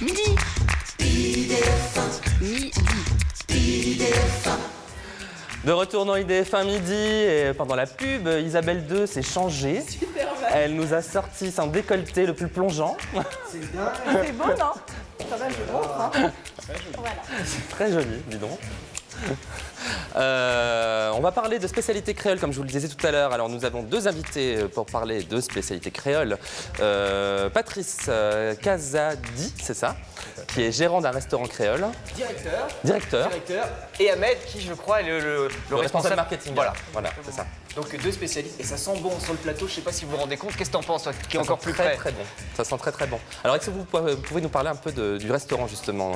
Midi. De retour dans IDF1 midi, et pendant la pub, Isabelle 2 s'est changée. Elle nous a sorti son décolleté le plus plongeant. C'est beau, non? Ça va, je montre. Hein. Voilà. Très joli, dis donc. On va parler de spécialités créoles, comme je vous le disais tout à l'heure. Alors, nous avons deux invités pour parler de spécialités créoles. Patrice Casadi, c'est ça, qui est gérant d'un restaurant créole. Directeur. Et Ahmed, qui je crois est le responsable marketing. Voilà, c'est ça. Donc deux spécialistes, et ça sent bon sur le plateau, je sais pas si vous vous rendez compte, qu'est-ce que t'en penses, toi, qui est encore plus près? Très bon, ça sent très bon. Alors est-ce que vous pouvez nous parler un peu du restaurant justement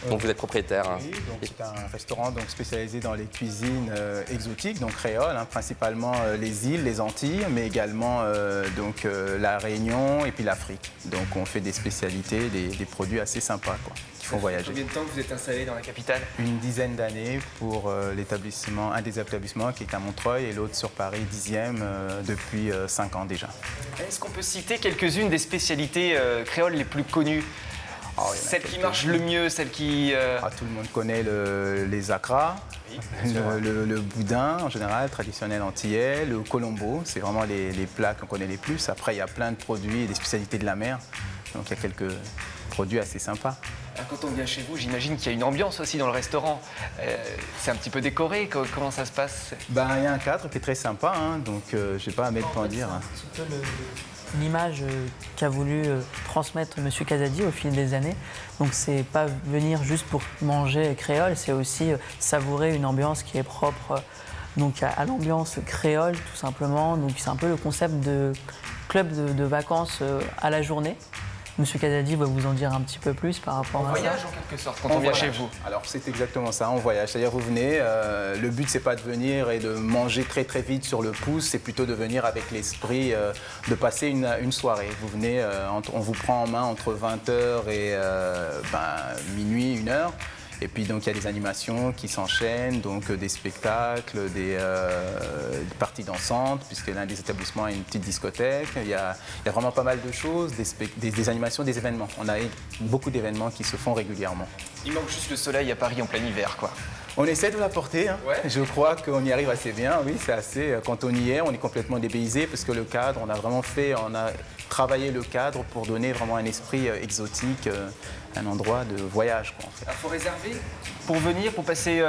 dont vous êtes propriétaire? Oui, donc c'est un restaurant donc, spécialisé dans les cuisines exotiques, donc créoles, principalement les îles, les Antilles, mais également la Réunion et puis l'Afrique. Donc on fait des spécialités, des produits assez sympas quoi, qui font voyager. Combien de temps que vous êtes installé dans la capitale? Une dizaine d'années pour l'établissement, un des établissements qui est à Montreuil et l'autre sur Paris, 10e, depuis 5 ans déjà. Est-ce qu'on peut citer quelques-unes des spécialités créoles les plus connues? Celle qui marche le mieux, celle qui... tout le monde connaît les acras, Oui, le boudin en général, traditionnel antillais, le colombo, c'est vraiment les plats qu'on connaît les plus. Après, il y a plein de produits et des spécialités de la mer, donc il y a quelques produits assez sympas. Quand on vient chez vous, j'imagine qu'il y a une ambiance aussi dans le restaurant. C'est un petit peu décoré, comment ça se passe? Il y a un cadre qui est très sympa, donc je ne sais pas à mettre quoi en dire. C'est un petit peu l'image qu'a voulu transmettre M. Casadi au fil des années. Donc c'est pas venir juste pour manger créole, c'est aussi savourer une ambiance qui est propre donc à l'ambiance créole tout simplement. Donc c'est un peu le concept de club de vacances à la journée. Monsieur Casadi va vous en dire un petit peu plus par rapport à ça. On voyage en quelque sorte quand on vient chez vous. Alors c'est exactement ça, on voyage. C'est-à-dire vous venez, le but c'est pas de venir et de manger très vite sur le pouce, c'est plutôt de venir avec l'esprit de passer une soirée. Vous venez, on vous prend en main entre 20h et minuit, 1h. Et puis donc il y a des animations qui s'enchaînent, donc des spectacles, des parties dansantes, puisque l'un des établissements a une petite discothèque. Il y a vraiment pas mal de choses, des animations, des événements. On a beaucoup d'événements qui se font régulièrement. Il manque juste le soleil à Paris en plein hiver, quoi. On essaie de l'apporter, Ouais. Je crois qu'on y arrive assez bien, oui, c'est assez... Quand on y est, on est complètement dépaysé, parce que le cadre, on a travaillé le cadre pour donner vraiment un esprit exotique, un endroit de voyage, quoi, en fait. Il faut réserver pour venir, pour passer,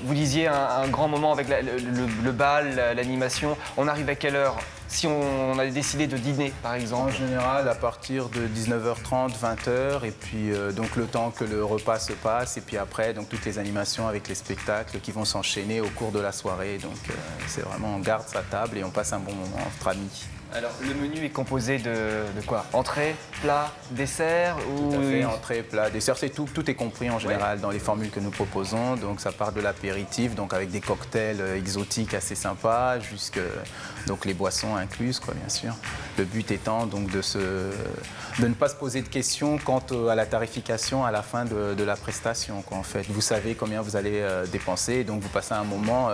vous disiez, un grand moment avec le bal, l'animation. On arrive à quelle heure? Si on a décidé de dîner, par En exemple. général, à partir de 19h30, 20h, et puis donc le temps que le repas se passe, et puis après, donc toutes les animations avec les spectacles qui vont s'enchaîner au cours de la soirée. Donc c'est vraiment, on garde sa table et on passe un bon moment entre amis. Alors, le menu est composé de quoi? Entrée, plat, dessert ou... Tout à fait, entrée, plat, dessert, c'est tout est compris en général dans les formules que nous proposons. Donc ça part de l'apéritif, donc avec des cocktails exotiques assez sympas, jusque donc les boissons incluses, quoi, bien sûr. Le but étant donc de ne pas se poser de questions quant à la tarification à la fin de la prestation, quoi, en fait. Vous savez combien vous allez dépenser, donc vous passez un moment,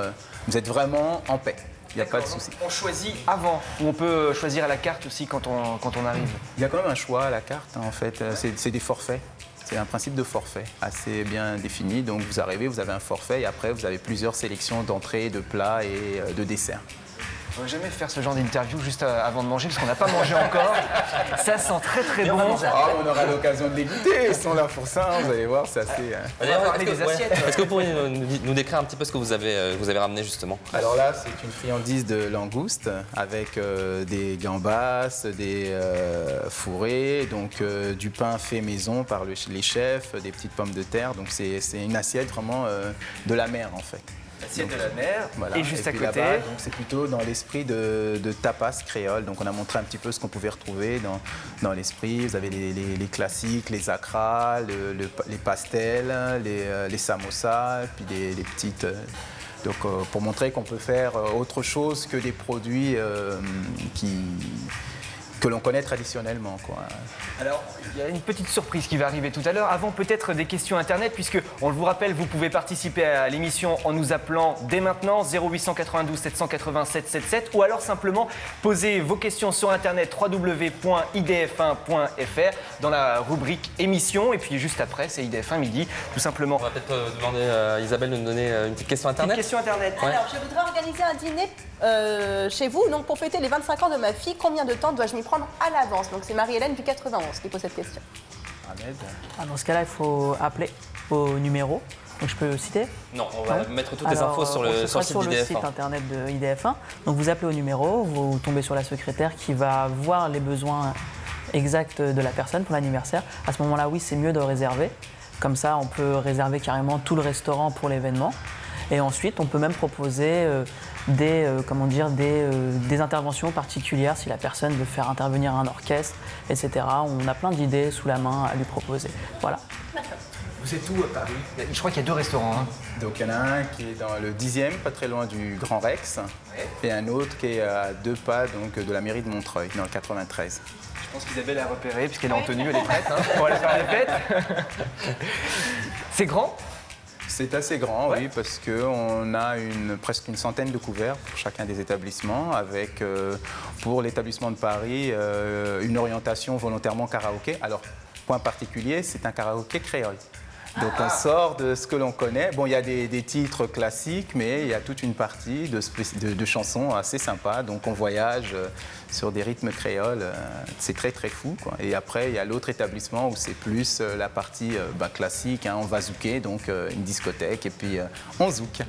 vous êtes vraiment en paix. Il n'y a pas de souci. On choisit avant, ou on peut choisir à la carte aussi quand on arrive. Il y a quand même un choix à la carte, en fait. C'est des forfaits. C'est un principe de forfait assez bien défini. Donc vous arrivez, vous avez un forfait et après vous avez plusieurs sélections d'entrées, de plats et de desserts. On ne va jamais faire ce genre d'interview juste avant de manger parce qu'on n'a pas mangé encore. Ça sent très bon. On aura l'occasion de les goûter, ils sont là pour ça, vous allez voir, c'est assez... On va parler des assiettes. Est-ce que vous pourriez nous décrire un petit peu ce que vous avez ramené justement? Alors là, c'est une friandise de langouste avec des gambas, des fourrés, donc du pain fait maison par les chefs, des petites pommes de terre. Donc c'est une assiette vraiment de la mer en fait. Assiette de la mer, Voilà. et juste à puis côté. là-bas, donc c'est plutôt dans l'esprit de tapas créole. Donc on a montré un petit peu ce qu'on pouvait retrouver dans l'esprit. Vous avez les classiques, les acras, les pastels, les samosas, puis des petites... Donc pour montrer qu'on peut faire autre chose que des produits que l'on connaît traditionnellement, quoi. Alors, il y a une petite surprise qui va arriver tout à l'heure. Avant, peut-être des questions Internet, puisque, on le vous rappelle, vous pouvez participer à l'émission en nous appelant dès maintenant 0892 787 77 ou alors simplement poser vos questions sur Internet www.idf1.fr dans la rubrique émission. Et puis juste après, c'est IDF1 midi, tout simplement. On va peut-être demander à Isabelle de nous donner une petite question Internet. Une question Internet. Ouais. Alors, je voudrais organiser un dîner chez vous. Donc, pour fêter les 25 ans de ma fille, combien de temps dois-je m'y prendre à l'avance? Donc, c'est Marie-Hélène du 91 qui pose cette question. Ahmed. Dans ce cas-là, il faut appeler au numéro. Donc je peux le citer? Non, on va mettre toutes les Alors, infos sur ce le sera site sur le d'IDF1. site internet de IDF1. Donc vous appelez au numéro, vous tombez sur la secrétaire qui va voir les besoins exacts de la personne pour l'anniversaire. À ce moment-là, oui, c'est mieux de réserver. Comme ça, on peut réserver carrément tout le restaurant pour l'événement. Et ensuite, on peut même proposer des interventions particulières si la personne veut faire intervenir un orchestre, etc. On a plein d'idées sous la main à lui proposer. Voilà. Vous êtes où à Paris? Je crois qu'il y a 2 restaurants. Hein. Donc il y en a un qui est dans le 10e, pas très loin du Grand Rex, et un autre qui est à 2 pas donc, de la mairie de Montreuil, dans le 93. Je pense qu'Isabelle a repéré, puisqu'elle est en tenue, elle est prête pour aller faire les fêtes. C'est grand? C'est assez grand, oui, parce qu'on a presque une centaine de couverts pour chacun des établissements, avec, pour l'établissement de Paris, une orientation volontairement karaoké. Alors, point particulier, c'est un karaoké créole. Donc on sort de ce que l'on connaît. Bon, il y a des titres classiques, mais il y a toute une partie de chansons assez sympas. Donc on voyage sur des rythmes créoles. C'est très très fou, quoi. Et après, il y a l'autre établissement où c'est plus la partie classique. Hein, on va zouker, donc une discothèque, et puis on zouk.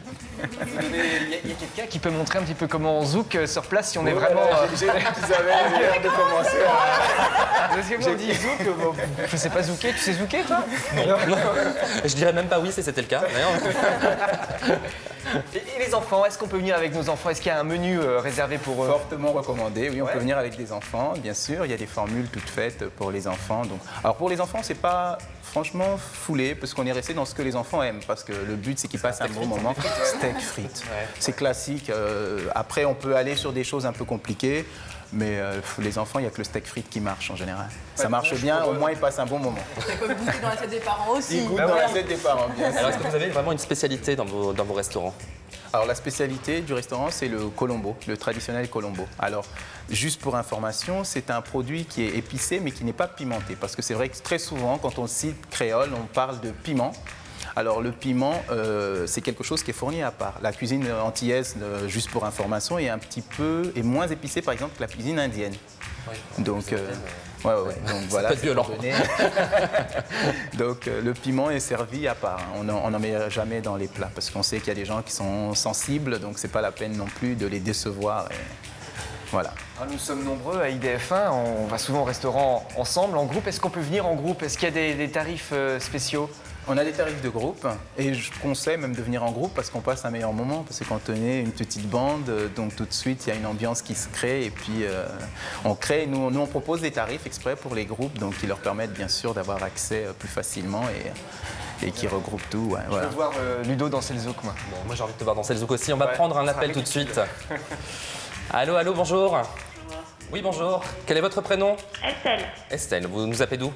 Il y a quelqu'un qui peut montrer un petit peu comment on zouk sur place si on est vraiment... J'ai vu qu'ils avaient l'air de commencer à... Parce que moi, on dit zouk, bon, je sais pas zouker. Tu sais zouker, toi? Je dirais même pas oui si c'était le cas. Et les enfants, est-ce qu'on peut venir avec nos enfants? Est-ce qu'il y a un menu réservé pour eux? Fortement recommandé, oui, on Ouais. peut venir avec des enfants, bien sûr. Il y a des formules toutes faites pour les enfants. Donc... Alors pour les enfants, c'est pas franchement foulé, parce qu'on est resté dans ce que les enfants aiment, parce que le but c'est qu'ils passent un bon moment. Steak frites, c'est classique. Après, on peut aller sur des choses un peu compliquées. Mais les enfants, il n'y a que le steak frites qui marche en général. Ça marche bien, au moins ils passent un bon moment. Ils peuvent goûter dans l'assiette des parents aussi. Ils goûtent dans l'assiette des parents, bien sûr. Alors est-ce que vous avez vraiment une spécialité dans vos restaurants? Alors la spécialité du restaurant, c'est le colombo, le traditionnel colombo. Alors, juste pour information, c'est un produit qui est épicé mais qui n'est pas pimenté. Parce que c'est vrai que très souvent, quand on cite créole, on parle de piment. Alors le piment, c'est quelque chose qui est fourni à part. La cuisine antillaise, juste pour information, est un petit peu moins épicée par exemple que la cuisine indienne. Oui. Donc, ouais. Donc voilà. peut être violent. Donc le piment est servi à part. On n'en met jamais dans les plats parce qu'on sait qu'il y a des gens qui sont sensibles, donc c'est pas la peine non plus de les décevoir. Et... Voilà. Alors, nous sommes nombreux à IDF1, on va souvent au restaurant ensemble, en groupe. Est-ce qu'on peut venir en groupe? Est-ce qu'il y a des tarifs spéciaux? On a des tarifs de groupe et je conseille même de venir en groupe parce qu'on passe un meilleur moment. Parce que quand on est une petite bande, donc tout de suite il y a une ambiance qui se crée et puis on crée. Nous on propose des tarifs exprès pour les groupes, donc qui leur permettent bien sûr d'avoir accès plus facilement et qui regroupent tout. Ouais, Je voilà. veux voir Ludo danser le zouk, moi. Bon, moi j'ai envie de te voir danser le zouk aussi. On va Ouais, prendre un ça appel arrive tout de suite. Allô, bonjour. Oui, bonjour. Quel est votre prénom? Estelle, Estelle, vous nous appelez d'où?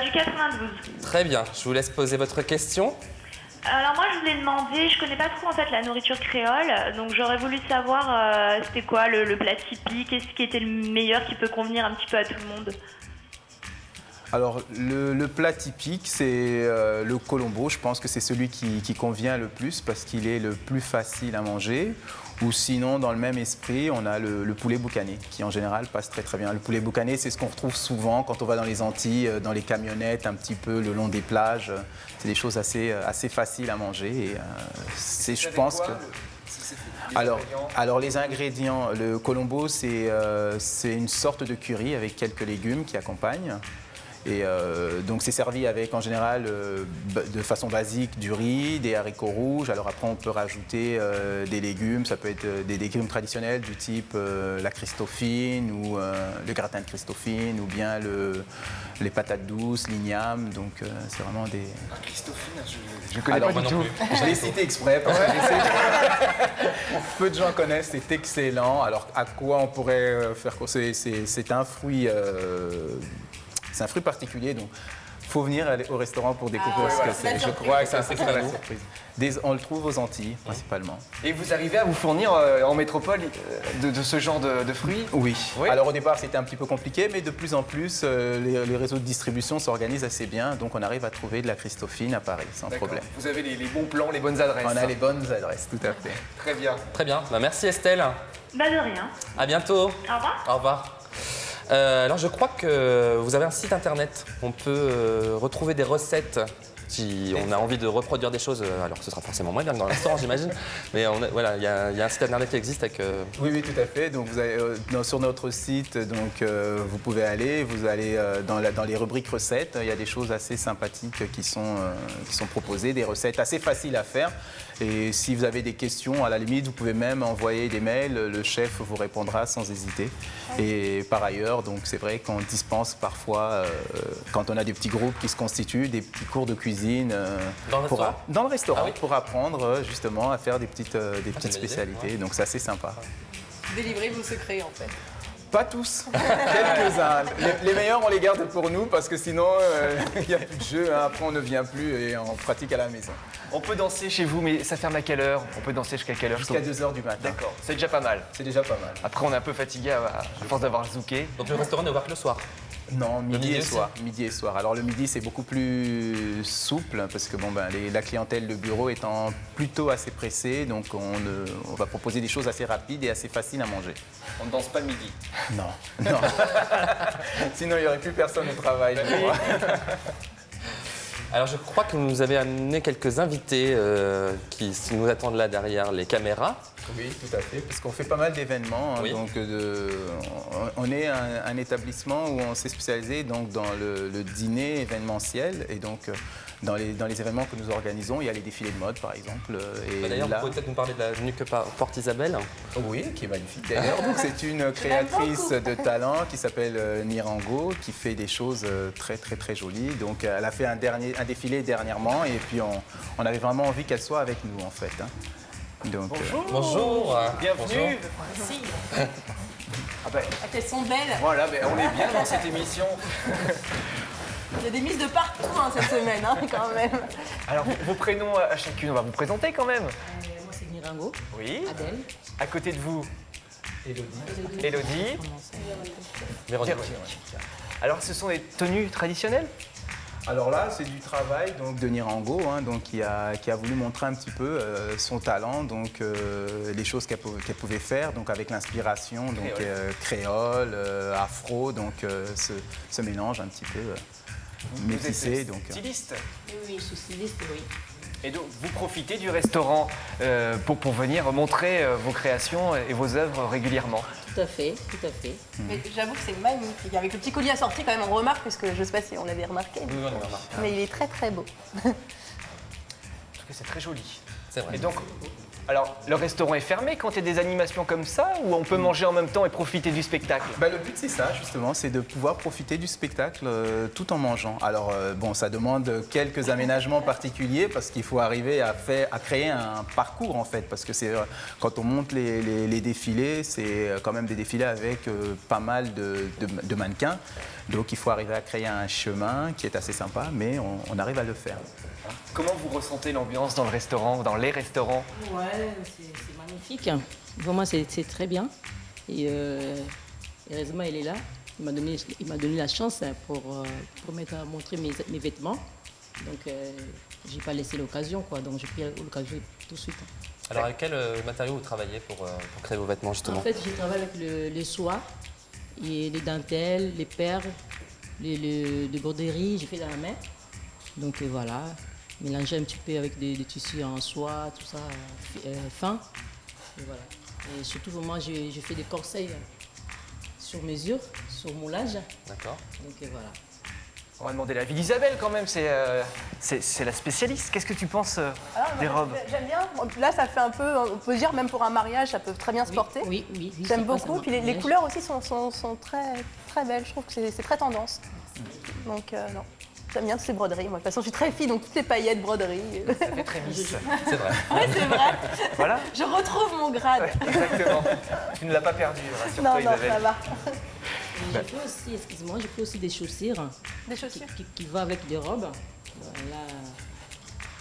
du 92. Très bien, je vous laisse poser votre question. Alors moi je voulais demander, je connais pas trop en fait la nourriture créole, donc j'aurais voulu savoir c'était quoi le plat typique, qu'est-ce qui était le meilleur qui peut convenir un petit peu à tout le monde. Alors le plat typique c'est le colombo. Je pense que c'est celui qui convient le plus parce qu'il est le plus facile à manger. Ou sinon, dans le même esprit, on a le poulet boucané, qui en général passe très très bien. Le poulet boucané, c'est ce qu'on retrouve souvent quand on va dans les Antilles, dans les camionnettes, un petit peu le long des plages. C'est des choses assez faciles à manger. Et c'est, je pense que... Alors les ingrédients, le colombo, c'est une sorte de curry avec quelques légumes qui accompagnent. Et donc c'est servi avec en général de façon basique du riz, des haricots rouges. Alors après on peut rajouter des légumes, ça peut être des légumes traditionnels du type la christophine ou le gratin de christophine ou bien les patates douces, l'igname, donc c'est vraiment des... Christophine, je connais Alors, pas du tout. Je l'ai cité exprès parce que peu de gens connaissent, c'est excellent. Alors à quoi on pourrait faire quoi? C'est un fruit particulier, donc il faut venir au restaurant pour découvrir ce que c'est. Je crois que c'est ça la surprise. On le trouve aux Antilles principalement. Et vous arrivez à vous fournir en métropole de ce genre de fruits? Oui. Oui. Alors au départ c'était un petit peu compliqué, mais de plus en plus les réseaux de distribution s'organisent assez bien, donc on arrive à trouver de la Christophine à Paris sans D'accord. problème. Vous avez les bons plans, les bonnes adresses. On a les bonnes adresses, tout à fait. Très bien. Très bien. Bah, merci Estelle. Bah de rien. À bientôt. Au revoir. Au revoir. Alors je crois que vous avez un site internet. On peut retrouver des recettes si on a envie de reproduire des choses. Alors ce sera forcément moins bien que dans le restaurant j'imagine. Mais voilà, il y a un site internet qui existe avec... Oui, tout à fait. Donc vous avez, sur notre site, donc, vous pouvez aller, vous allez dans les rubriques recettes. Il y a des choses assez sympathiques qui sont proposées, des recettes assez faciles à faire. Et si vous avez des questions, à la limite, vous pouvez même envoyer des mails. Le chef vous répondra sans hésiter. Et par ailleurs, donc c'est vrai qu'on dispense parfois, quand on a des petits groupes qui se constituent, des petits cours de cuisine Dans le restaurant Ah oui. pour apprendre justement à faire des petites bonne spécialités. idée, ouais. Donc c'est assez sympa. Délivrez vos secrets en fait. Pas tous, quelques-uns. Les meilleurs, on les garde pour nous parce que sinon, il n'y a plus de jeu. Hein. Après, on ne vient plus et on pratique à la maison. On peut danser chez vous, mais ça ferme à quelle heure? On peut danser jusqu'à quelle heure? Jusqu'à 2h du matin. D'accord, c'est déjà pas mal. C'est déjà pas mal. Après, on est un peu fatigué à force d'avoir zouké. Donc le restaurant n'est ouvert que le soir. Non, midi et aussi soir. Midi et soir. Alors le midi, c'est beaucoup plus souple parce que la clientèle de bureau étant plutôt assez pressée, donc on va proposer des choses assez rapides et assez faciles à manger. On ne danse pas le midi. Non, non. Sinon, il n'y aurait plus personne au travail. je crois. Alors je crois que vous nous avez amené quelques invités qui nous attendent là derrière les caméras. Oui, tout à fait, parce qu'on fait pas mal d'événements. Hein, Oui. donc on est un établissement où on s'est spécialisé donc, dans le dîner événementiel. Et donc, dans les événements que nous organisons, il y a les défilés de mode, par exemple. Et D'ailleurs, là- vous pouvez peut-être nous parler de la Nuque Porte Isabelle. Oui, qui est magnifique d'ailleurs. Donc, c'est une créatrice de talent qui s'appelle Nirango, qui fait des choses très, très, très jolies. Donc, elle a fait un défilé dernièrement et puis on avait vraiment envie qu'elle soit avec nous, en fait. Hein. Donc, Bonjour. Bienvenue. Merci. Ah ben, Ah, qu'elles sont belles. voilà, ben, on est bien dans cette émission. Il y a des mises de partout hein, cette semaine hein, quand même. Alors, vos prénoms à chacune, on va vous présenter quand même. Moi, c'est Nirango, Oui. Adèle. À côté de vous, Élodie. Véronique. Alors, ce sont des tenues traditionnelles? Alors là, c'est du travail donc, de Nirango, hein, donc, qui a voulu montrer un petit peu son talent, donc les choses qu'elle pouvait faire, donc avec l'inspiration donc créole, afro, donc ce mélange un petit peu métissé. Vous êtes Donc, styliste. Oui, je suis styliste, oui. Et donc, vous profitez du restaurant pour venir montrer vos créations et vos œuvres régulièrement. Tout à fait, tout à fait. Mais j'avoue que c'est magnifique. Avec le petit collier assorti, quand même, on remarque, parce que je ne sais pas si on l'avait remarqué. Oui, on l'a remarqué. Mais il est très très beau. En tout cas, c'est très joli. C'est vrai. Et donc, alors, le restaurant est fermé quand il y a des animations comme ça ou on peut manger en même temps et profiter du spectacle? Bah, le but, c'est ça, justement, c'est de pouvoir profiter du spectacle tout en mangeant. Alors, bon, ça demande quelques aménagements particuliers parce qu'il faut arriver à créer un parcours, en fait. Parce que quand on monte les défilés, c'est quand même des défilés avec pas mal de mannequins. Donc, il faut arriver à créer un chemin qui est assez sympa, mais on arrive à le faire. Comment vous ressentez l'ambiance dans le restaurant, dans les restaurants? Ouais, c'est magnifique. Vraiment, c'est très bien. Et heureusement, elle est là. Il m'a donné la chance pour montrer mes vêtements. Donc, j'ai pas laissé l'occasion, quoi. Donc, j'ai pris l'occasion tout de suite. Alors avec quel matériau vous travaillez pour créer vos vêtements justement? En fait, je travaille avec le soie, et les dentelles, les perles, les broderies, j'ai fait dans la main. Donc voilà, mélanger un petit peu avec des tissus en soie, tout ça, fin. Et voilà. Et surtout, moi, j'ai fait des corsets sur mesure, sur moulage. D'accord. Donc voilà. On va demander l'avis d'Isabelle quand même, c'est la spécialiste. Qu'est-ce que tu penses des robes? J'aime bien. Là, ça fait un peu, on peut dire, même pour un mariage, ça peut très bien se porter. Oui. J'aime ça passe beaucoup. à Puis les mariage. couleurs aussi sont très, très belles. Je trouve que c'est très tendance. Donc non, j'aime bien toutes ces broderies. Moi, de toute façon, je suis très fille, donc toutes les paillettes, broderies. Ça fait très Miss. C'est vrai. Oui, c'est vrai. Voilà, Je retrouve mon grade. exactement. Tu ne l'as pas perdu, rassure-toi, Non, non, Isabelle. ça va. Et j'ai fait aussi, excuse-moi, j'ai fait aussi des chaussures Des chaussures. qui vont avec des robes. Voilà.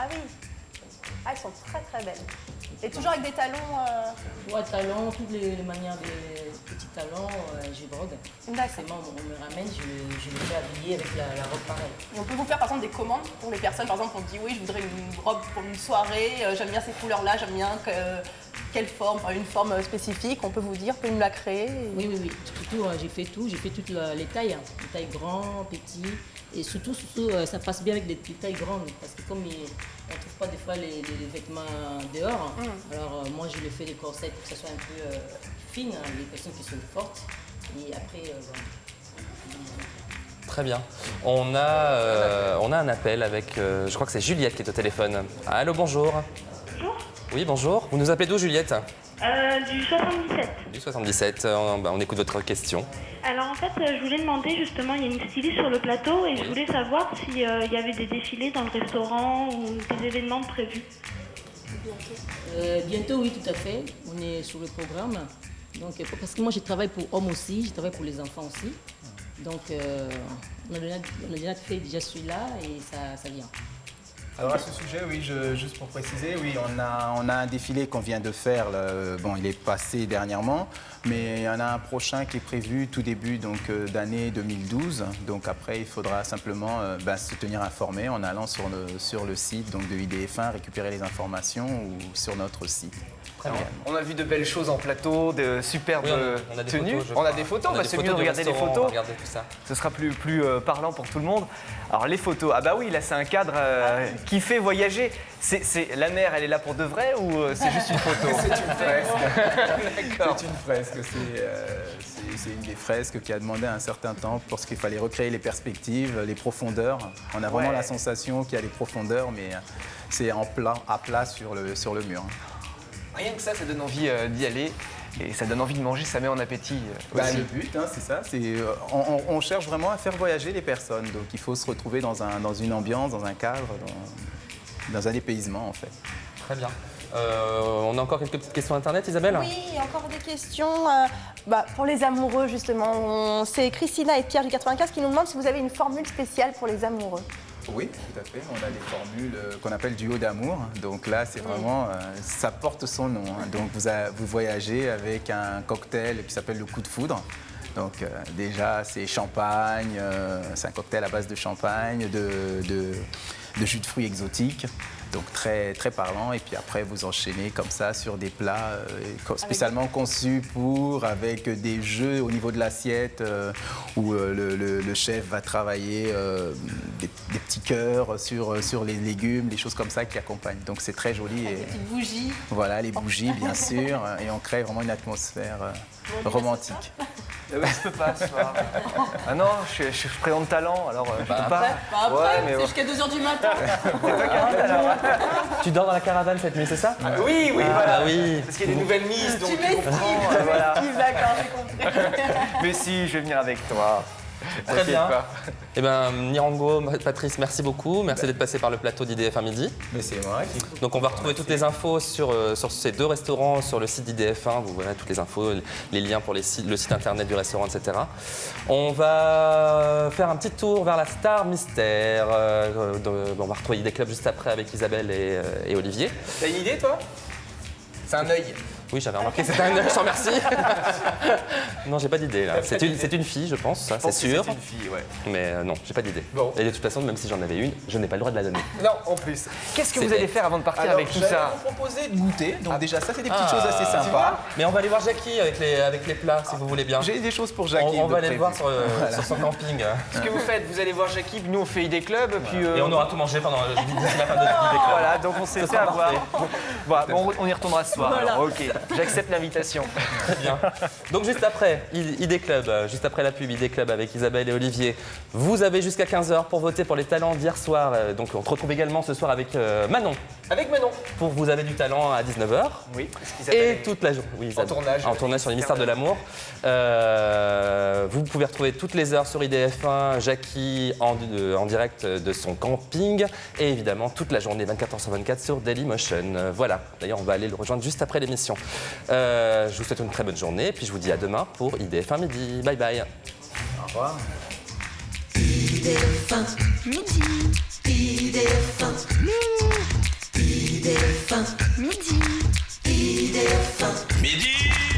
Ah oui. Ah, elles sont très très belles. Et toujours avec des talons. Ouais, talons, toutes les manières des petits talons, je brode. D'accord. C'est moi, on me ramène, je le fais habiller avec la robe pareille. Et on peut vous faire par exemple des commandes pour les personnes. Par exemple, on dit oui, je voudrais une robe pour une soirée, j'aime bien ces couleurs-là, j'aime bien quelle forme, enfin, une forme spécifique. On peut vous dire, vous pouvez nous la créer. Oui, oui, oui. Surtout, j'ai fait toutes les tailles. Les tailles grands, petits. Et surtout, ça passe bien avec des tailles grandes. Parce que comme on ne trouve pas des fois les vêtements dehors, alors moi je les fais des corsets pour que ça soit un peu fine, les personnes qui sont fortes. Et après, Très bien. On a un appel avec, je crois que c'est Juliette qui est au téléphone. Allô, bonjour. Bonjour. Oui, bonjour. Vous nous appelez d'où, Juliette? Du 77. Du 77. On écoute votre question. Alors en fait, je voulais demander justement, il y a une styliste sur le plateau et je voulais savoir s'il y avait des défilés dans le restaurant ou des événements prévus. bientôt, oui, tout à fait. On est sur le programme. Donc, parce que moi, je travaille pour hommes aussi, je travaille pour les enfants aussi. Donc, on a déjà fait déjà celui-là et ça vient. Alors à ce sujet, oui, juste pour préciser, oui, on a un défilé qu'on vient de faire. Bon, il est passé dernièrement, mais il y en a un prochain qui est prévu tout début d'année 2012. Donc après, il faudra simplement se tenir informé en allant sur le site de IDF1, récupérer les informations ou sur notre site. Très bien. On a vu de belles choses en plateau, de superbes Oui, on a des tenues. photos, je On a crois. des photos, On a des c'est photos mieux de du regarder les restaurant, on photos. va regarder tout ça. Ce sera plus parlant pour tout le monde. Alors les photos, ah bah oui, là c'est un cadre qui fait voyager. La mer, elle est là pour de vrai ou c'est juste une photo? C'est une fresque. D'accord. C'est une fresque. C'est une des fresques qui a demandé un certain temps parce qu'il fallait recréer les perspectives, les profondeurs. On a vraiment Ouais. la sensation qu'il y a des profondeurs, mais c'est à plat sur le mur. Rien que ça donne envie d'y aller et ça donne envie de manger, ça met en appétit aussi. Le but, c'est ça. On cherche vraiment à faire voyager les personnes. Donc il faut se retrouver dans une ambiance, dans un cadre, dans un dépaysement en fait. Très bien. On a encore quelques petites questions internet, Isabelle? Oui, encore des questions. Pour les amoureux, justement. C'est Christina et Pierre du 95 qui nous demandent si vous avez une formule spéciale pour les amoureux. Oui, tout à fait. On a des formules qu'on appelle duo d'amour. Donc là, c'est vraiment, ça porte son nom. Donc vous voyagez avec un cocktail qui s'appelle le coup de foudre. Donc déjà, c'est champagne, c'est un cocktail à base de champagne, de jus de fruits exotiques. Donc très, très parlant. Et puis après, vous enchaînez comme ça sur des plats spécialement conçus avec des jeux au niveau de l'assiette où le chef va travailler des petits cœurs sur les légumes, des choses comme ça qui accompagnent. Donc c'est très joli. Des petites bougies. Voilà, les bougies, bien sûr. Et on crée vraiment une atmosphère romantique. Oui, je peux pas ce soir. Ah non, je présente talent, alors je peux pas. Après, Ouais, mais c'est bon. jusqu'à 2h du matin. Tu dors dans la caravane cette nuit, c'est ça? Oui, voilà. Ah oui. Parce qu'il y a des nouvelles mises, donc Tu on m'esquives, prend, voilà. d'accord, j'ai compris. Mais si, je vais venir avec toi. Très T'inquiète bien. pas. Eh bien, Nirango, Patrice, merci beaucoup. Merci d'être passé par le plateau d'IDF1 midi. Mais c'est vrai. Donc on va retrouver toutes les infos sur ces deux restaurants sur le site d'IDF1. Vous verrez toutes les infos, les liens pour le site internet du restaurant, etc. On va faire un petit tour vers la Star Mystère. On va retrouver des clubs juste après avec Isabelle et Olivier. T'as une idée, toi? C'est un œil. Oui, j'avais remarqué que c'était un œil, je t'en remercie. Non, j'ai pas d'idée là. C'est une fille, je pense, ça, c'est sûr. C'est une fille, ouais. Mais non, j'ai pas d'idée. Bon. Et de toute façon, même si j'en avais une, je n'ai pas le droit de la donner. Non, en plus. Qu'est-ce que C'est vous allez bête. faire avant de partir Alors, avec tout j'allais ça? vous proposer de goûter. Donc déjà, ça, c'est des petites choses assez Tu sympas. vois. Mais on va aller voir Jackie avec les plats, si vous voulez bien. J'ai des choses pour Jackie. On va de aller le voir prévues. sur son camping. Ce que vous faites, vous allez voir Jackie, puis nous on fait ID Club, puis... Et on aura tout mangé d'ici la fin de l'idée. Voilà, donc on s'est fait sera avoir. parfait. Voilà, bon, on y retournera ce soir. Voilà. Alors, ok. J'accepte l'invitation. Très bien. Donc juste après, ID Club, juste après la pub, ID Club avec Isabelle et Olivier. Vous avez jusqu'à 15h pour voter pour les talents d'hier soir. Donc on se retrouve également ce soir avec Manon. Avec Manon. Pour Vous avez du talent à 19h. Oui. Et toute la journée. Oui, Isabelle. En tournage sur les mystères de l'amour. Vous pouvez retrouver toutes les heures sur IDF1, Jackie en direct de son camping. Et évidemment toute la journée 24h/24 sur Dailymotion. Voilà. D'ailleurs, on va aller le rejoindre juste après l'émission. Je vous souhaite une très bonne journée. Et puis je vous dis à demain pour IDF1 midi. Bye bye. Au revoir. IDF1 midi. IDF1 IDF1 midi. IDF1 midi.